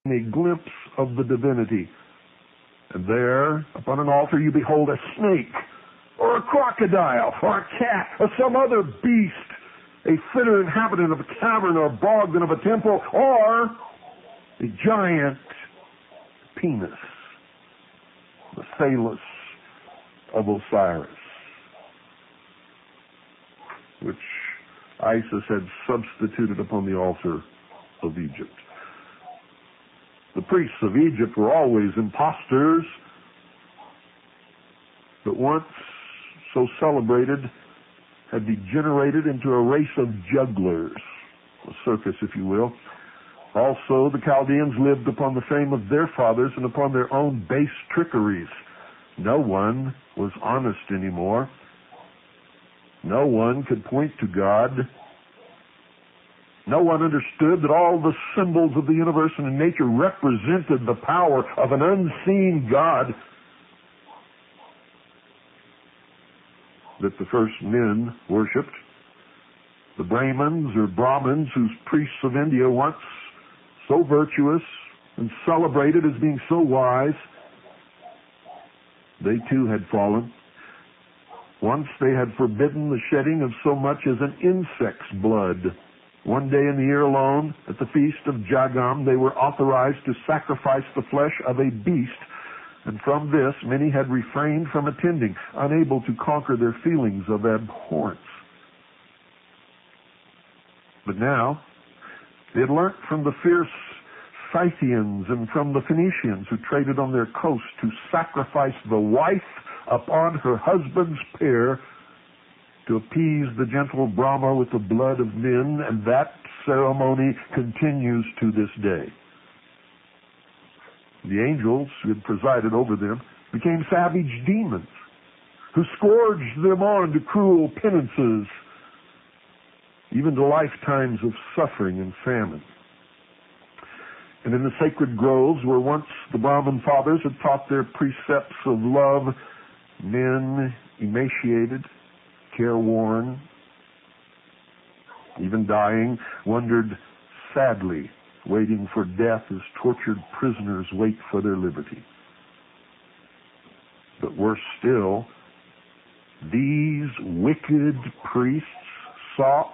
a glimpse of the divinity. And there, upon an altar, you behold a snake, or a crocodile, or a cat, or some other beast, a fitter inhabitant of a cavern or a bog than of a temple, or a giant penis, the Phallus of Osiris, which Isis had substituted upon the altar of Egypt. The priests of Egypt were always impostors, but once so celebrated, had degenerated into a race of jugglers, a circus, if you will. Also, the Chaldeans lived upon the fame of their fathers and upon their own base trickeries. No one was honest anymore. No one could point to God. No one understood that all the symbols of the universe and in nature represented the power of an unseen God that the first men worshipped. The Brahmins or Brahmins, whose priests of India once so virtuous and celebrated as being so wise, they too had fallen. Once they had forbidden the shedding of so much as an insect's blood. One day in the year alone, at the feast of Jagam, they were authorized to sacrifice the flesh of a beast, and from this many had refrained from attending, unable to conquer their feelings of abhorrence. But now, they had learnt from the fierce Scythians and from the Phoenicians who traded on their coast to sacrifice the wife upon her husband's pair to appease the gentle Brahma with the blood of men, and that ceremony continues to this day. The angels who had presided over them became savage demons who scourged them on to cruel penances, even to lifetimes of suffering and famine. And in the sacred groves where once the Brahmin fathers had taught their precepts of love, men emaciated, careworn, even dying, wandered sadly, waiting for death as tortured prisoners wait for their liberty. But worse still, these wicked priests sought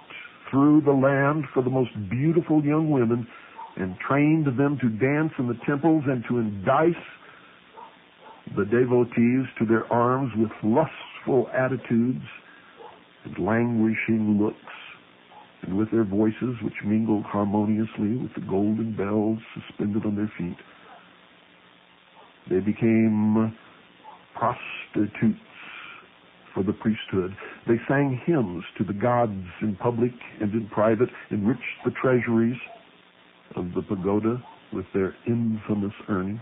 through the land for the most beautiful young women and trained them to dance in the temples and to entice the devotees to their arms with lustful attitudes and languishing looks, and with their voices which mingled harmoniously with the golden bells suspended on their feet. They became prostitutes for the priesthood. They sang hymns to the gods in public and in private, enriched the treasuries of the pagoda with their infamous earnings.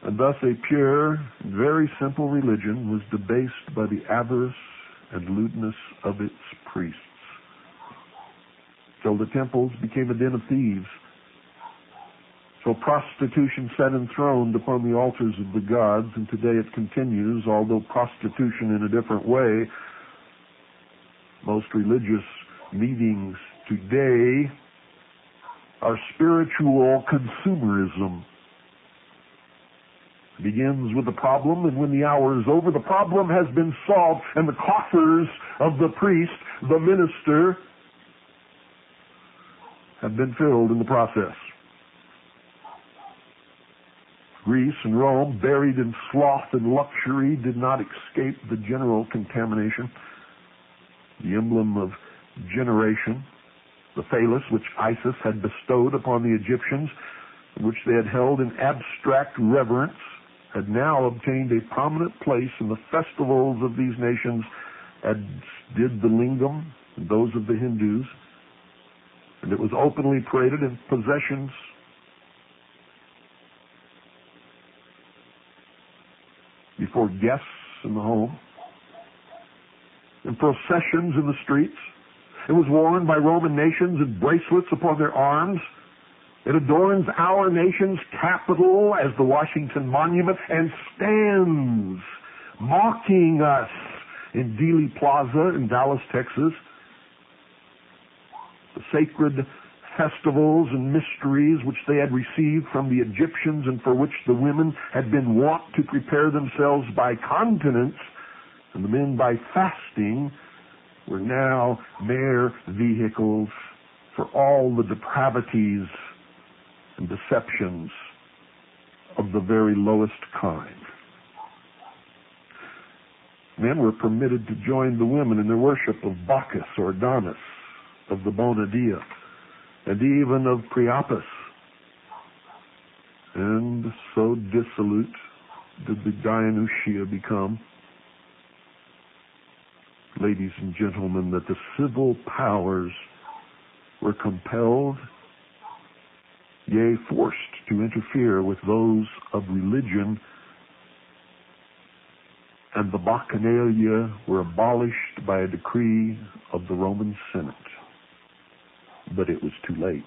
And thus a pure, very simple religion was debased by the avarice and lewdness of its priests, till the temples became a den of thieves. So prostitution sat enthroned upon the altars of the gods, and today it continues, although prostitution in a different way. Most religious meetings today are spiritual consumerism. Begins with a problem, and when the hour is over, the problem has been solved, and the coffers of the priest, the minister, have been filled in the process. Greece and Rome, buried in sloth and luxury, did not escape the general contamination. The emblem of generation, the phallus which Isis had bestowed upon the Egyptians, which they had held in abstract reverence, had now obtained a prominent place in the festivals of these nations, as did the lingam and those of the Hindus, and it was openly paraded in processions before guests in the home, in processions in the streets. It was worn by Roman nations in bracelets upon their arms. It adorns our nation's capital as the Washington Monument and stands mocking us in Dealey Plaza in Dallas, Texas. The sacred festivals and mysteries which they had received from the Egyptians and for which the women had been wont to prepare themselves by continence and the men by fasting, were now mere vehicles for all the depravities and deceptions of the very lowest kind. Men were permitted to join the women in their worship of Bacchus or Adonis, of the Bona Dea, and even of Priapus. And so dissolute did the Dionysia become, ladies and gentlemen, that the civil powers were compelled, yea, forced to interfere with those of religion, and the Bacchanalia were abolished by a decree of the Roman Senate. But it was too late,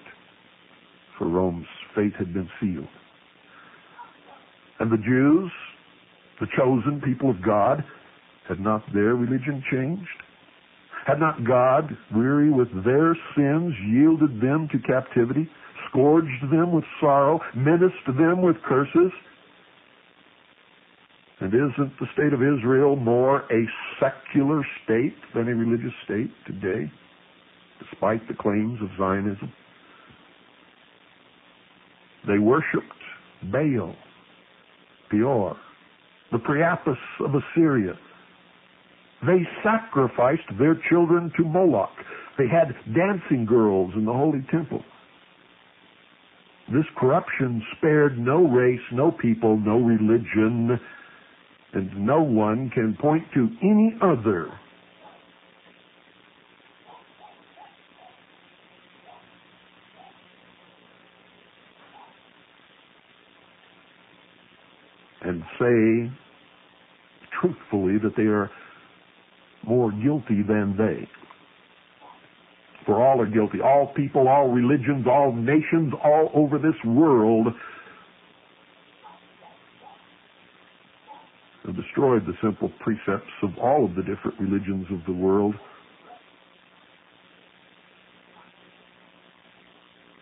for Rome's fate had been sealed. And the Jews, the chosen people of God, had not their religion changed? Had not God, weary with their sins, yielded them to captivity, scourged them with sorrow, menaced them with curses? And isn't the state of Israel more a secular state than a religious state today, despite the claims of Zionism? They worshipped Baal, Peor, the Priapus of Assyria. They sacrificed their children to Moloch. They had dancing girls in the holy temple. This corruption spared no race, no people, no religion, and no one can point to any other and say truthfully that they are more guilty than they. For all are guilty. All people, all religions, all nations, all over this world have destroyed the simple precepts of all of the different religions of the world.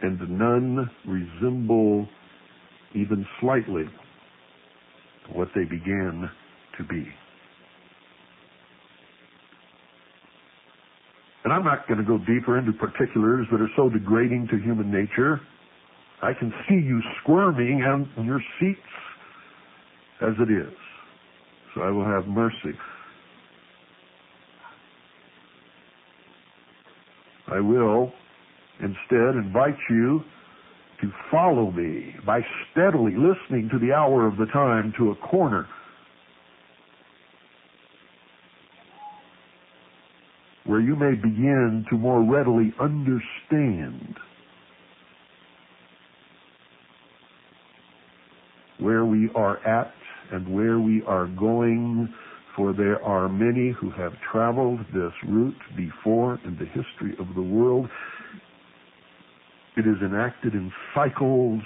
And none resemble even slightly what they began to be. And I'm not going to go deeper into particulars that are so degrading to human nature. I can see you squirming on your seats as it is. So I will have mercy. I will instead invite you to follow me by steadily listening to the hour of the time to a corner where you may begin to more readily understand where we are at and where we are going, for there are many who have traveled this route before in the history of the world. It is enacted in cycles,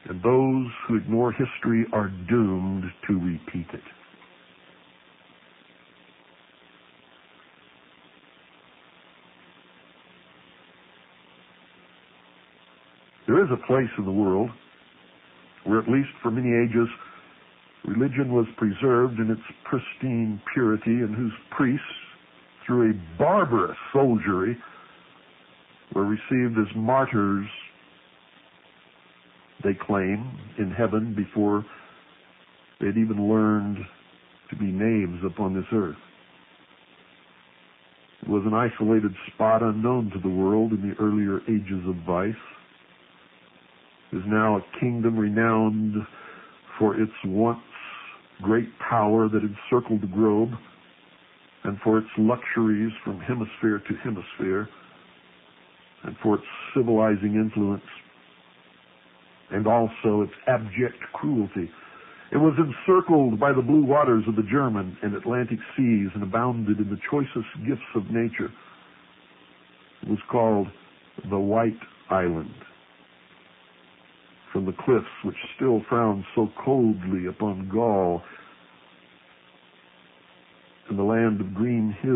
and those who ignore history are doomed to repeat it. There is a place in the world where, at least for many ages, religion was preserved in its pristine purity, and whose priests, through a barbarous soldiery, were received as martyrs, they claim, in heaven before they had even learned to be names upon this earth. It was an isolated spot unknown to the world in the earlier ages of vice. It is now a kingdom renowned for its once great power that encircled the globe, and for its luxuries from hemisphere to hemisphere, and for its civilizing influence, and also its abject cruelty. It was encircled by the blue waters of the German and Atlantic seas and abounded in the choicest gifts of nature. It was called the White Island, from the cliffs which still frown so coldly upon Gaul and the land of green hills.